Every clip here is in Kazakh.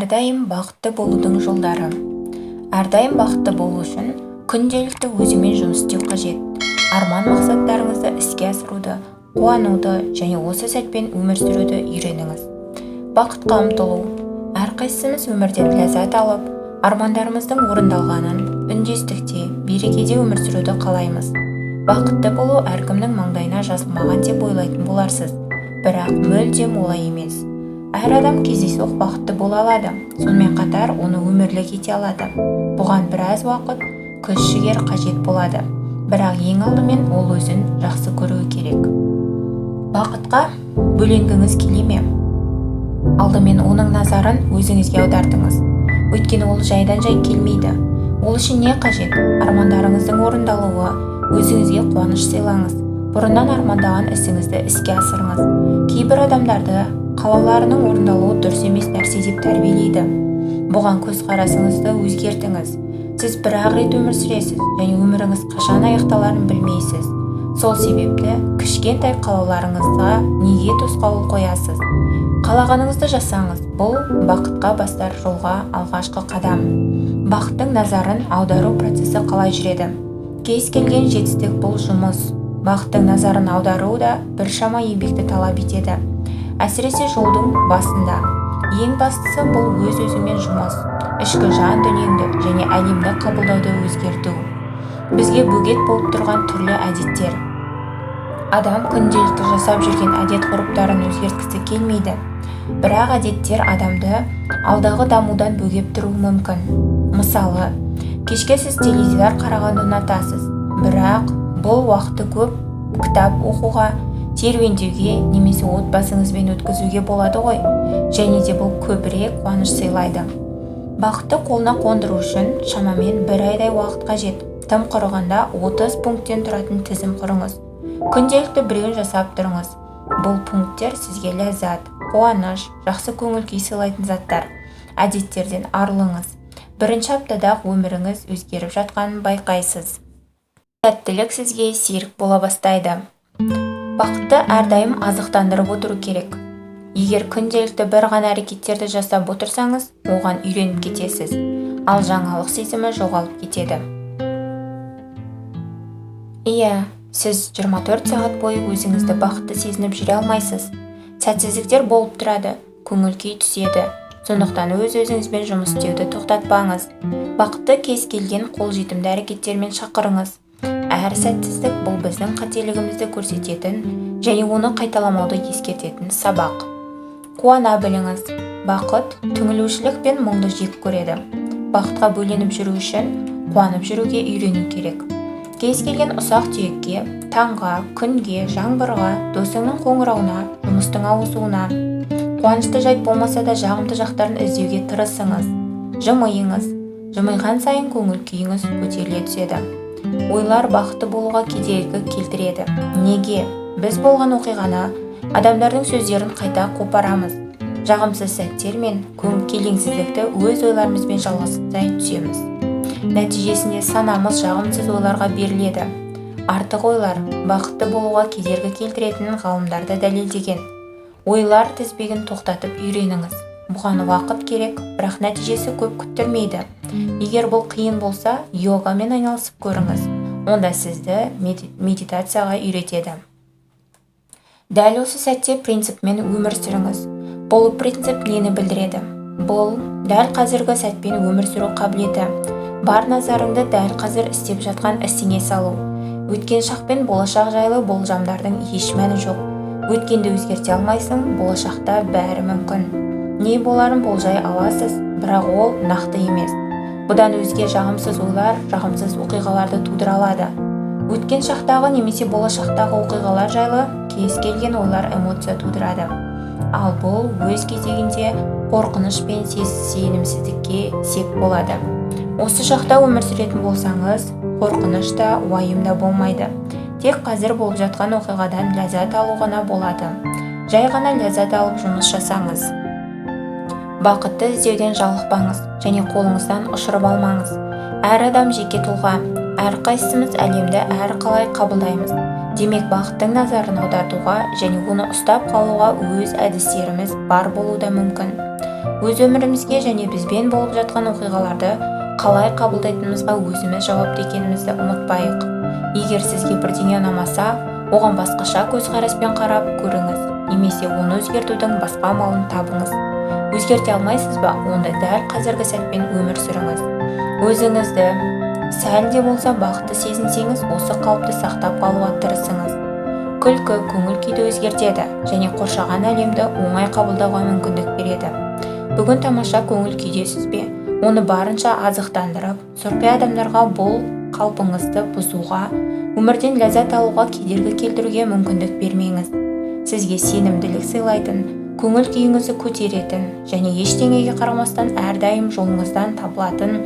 Әрдайым бақытты болудың жолдары. Әрдайым бақытты болу үшін күнделікті өзімен жұмыс істеу қажет. Арман мақсаттарыңызды іске асыруды, қуануды және осы сәтпен өмір сүруді үйреніңіз. Бақытқа ұмтылу. Әрқайсымыз өмірден ләззат алып, армандарымыздың орындалғанын, үндестікте, берекеде өмір сүруді қалаймыз. Бақытты болу әркімнің маңдайына жазылмаған деп ойлайтын боларсыз, бірақ мүлдем олай емес. Әр адам кездейсоқ бақытты бола алады, сонымен қатар оны өмірлік ете алады. Бұған біраз уақыт, күш-жігер қажет болады, бірақ ең алдымен ол өзін жақсы көруі керек. Бақытқа бөленгіңіз келе ме? Алдымен оның назарын өзіңізге аудартыңыз. Өйткені ол жайдан-жай келмейді. Ол үшін не қажет? Армандарыңыздың орындалуы, өзіңізге қуаныш сыйлаңыз. Бұрыннан армандаған ісіңізді іске асырыңыз. Кейбір адамдарды қалауларының орындалуы дұрыс емес нәрсе деп тәрбиелейді. Бұған көзқарасыңызды өзгертіңіз. Сіз бір-ақ рет өмір сүресіз және өміріңіз қашан аяқталарын білмейсіз. Сол себепті кішкентай қалауларыңызға неге тосқауыл қоясыз? Қалағаныңызды жасаңыз. Бұл бақытқа бастар жолға алғашқы қадам. Бақыттың назарын аудару процесі қалай жүреді? Кез келген жетістік бұл жұмыс. Бақыттың назарын аудару да біршама еңбекті талап етеді. Әсіресе жолдың басында. Ең бастысы бұл өз-өзімен жұмыс, ішкі жан дүниеңді және әлемді қабылдауды өзгерту. Бізге бөгет болып тұрған түрлі әдеттер. Адам күнделікті жасап жүрген әдет-ғұрыптарын өзгерткісі келмейді. Бірақ әдеттер адамды алдағы дамудан бөгеп тұруы мүмкін. Мысалы, кешке сіз теледидар қарағанды ұнатасыз, бірақ бұл уақытты көп кітап оқуға, серуендеуге немесе отбасыңызбен өткізуге болады ғой, және де бұл көбірек қуаныш сыйлайды. Бақытты қолына қондыру үшін шамамен 1 айдай уақыт қажет. Тым құрығанда 30 пункттен тұратын тізім құрыңыз. Күнделікті біреуін жасап тұрыңыз. Бұл пункттер сізге ләззат, қуаныш, жақсы көңіл-күй сыйлайтын заттар. Әдеттерден арылыңыз. Бірінші аптада өміріңіз өзгеріп жатқанын байқайсыз. Сәттілік сізге серік бола бастайды. Бақытты әрдайым азықтандырып отыру керек. Егер күнделікті бір ғана әрекеттерді жасап отырсаңыз, оған үйреніп кетесіз, ал жаңалық сезімі жоғалып кетеді. Иә, сіз 24 сағат бойы өзіңізді бақытты сезініп жүре алмайсыз. Сәтсіздіктер болып тұрады, көңіл-күй түседі. Сондықтан өз-өзіңізбен жұмыс істеуді тоқтатпаңыз. Бақытты кез келген қолжетімді әрекеттермен шақырыңыз. Әр сәтсіздік бұл біздің қателігімізді көрсететін және оны қайталамауды ескертетін сабақ. Қуана біліңіз. Бақыт түңілушілік пен мұңды жек көреді. Бақытқа бөленіп жүру үшін қуанып жүруге үйрену керек. Кез келген ұсақ түйекке, таңға, күнге, жаңбырға, досыңның қоңырауына, жұмыстың ауысуына, қуанышты жайт болмаса да жағымды жақтарын іздеуге тырысыңыз. Жымиыңыз. Жымиған сайын көңіл күйіңіз көтеріле түседі. Ойлар бақытты болуға кедергі келтіреді. Неге? Біз болған оқиғаны, адамдардың сөздерін қайта қопарамыз. Жағымсыз сәттер мен келеңсіздікті өз ойларымызбен жалғастай түсеміз. Нәтижесінде санамыз жағымсыз ойларға беріледі. Артық ойлар бақытты болуға кедергі келтіретінін ғалымдар да дәлелдеген. Ойлар тізбегін тоқтатып үйреніңіз. Бұған уақыт керек, бірақ нәтижесі көп күттірмейді. Егер бұл қиын болса, йогамен айналысып көріңіз. Онда сізді медитацияға үйретеді. Дәл осы сәтте принципмен өмір сүріңіз. Бұл принцип нені білдіреді? Бұл дәл қазіргі сәтпен өмір сүру қабілеті. Бар назарыңды дәл қазір істеп жатқан ісіңе салу. Өткен шақ пен болашақ жайлы болжамдардың еш мәні жоқ. Өткенді өзгерте алмайсың, болашақта бәрі мүмкін. Не боларын болжай аласыз, бірақ ол нақты емес. Бұдан өзге жағымсыз ойлар, жағымсыз оқиғаларды тудыра алады. Өткен шақтағы немесе болашақтағы оқиғалар жайлы кез келген ойлар эмоция тудырады. Ал бұл өз кезегінде қорқыныш пен сенімсіздікке сеп болады. Осы шақта өмір сүретін болсаңыз, қорқыныш та, уайым да болмайды. Тек қазір болып жатқан оқиғадан ләззат алу ғана болады. Жай ғана ләззат алып жұмыс жасаңыз. Бақытты іздеуден жалықпаңыз және қолыңыздан ұшырып алмаңыз. Әр адам жеке тұлға, әрқайсымыз әлемді әр қалай қабылдаймыз. Демек бақыттың назарын аудартуға және оны ұстап қалуға өз әдістеріміз бар болуы да мүмкін. Өз өмірімізге және бізбен болып жатқан оқиғаларды қалай қабылдайтынымызға өзіміз жауапты екенімізді ұмытпайық. Егер сізге бірдеңе ұнамаса, оған басқаша көзқараспен қарап көріңіз, немесе оны өзгертудің басқа амалын табыңыз. Өзгерте алмайсыз ба? Онда дәл қазіргі сәтпен өмір сүріңіз. Өзіңізді сәл де болса бақытты сезінсеңіз, осы қалыпты сақтап қалуға тырысыңыз. Күлкі көңіл күйді өзгертеді және қоршаған әлемді оңай қабылдауға мүмкіндік береді. Бүгін тамаша көңіл күйдесіз бе? Оны барынша азықтандырып, сұрқия адамдарға бұл қалпыңызды бұзуға, өмірден ләззат алуға кедергі келтіруге мүмкіндік бермеңіз. Сізге сенімділік сыйлайтын, көңіл күйіңізді көтеретін және ештеңеге қарамастан әрдайым жолыңыздан табылатын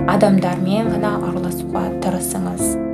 адамдармен ғана араласуға тырысыңыз.